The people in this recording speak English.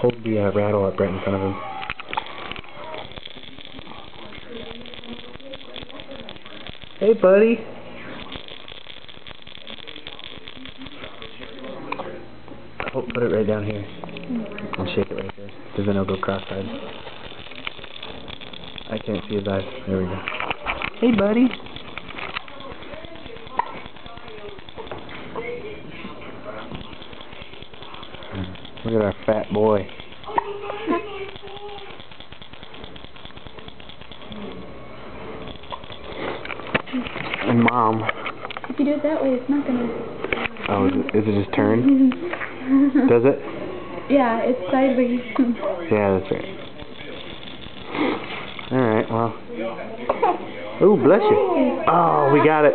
hold the rattle up right in front of him. Hey, buddy. Oh, put it right down here. And shake it right there. Because then it'll go cross-eyed. I can't see his eyes. There we go. Hey, buddy. Look at our fat boy. And Mom. If you do it that way, it's not gonna... Oh, is it just turn? Does it? Yeah, it's sideways. Yeah, that's right. Alright, well. Ooh, bless you. Oh, we got it.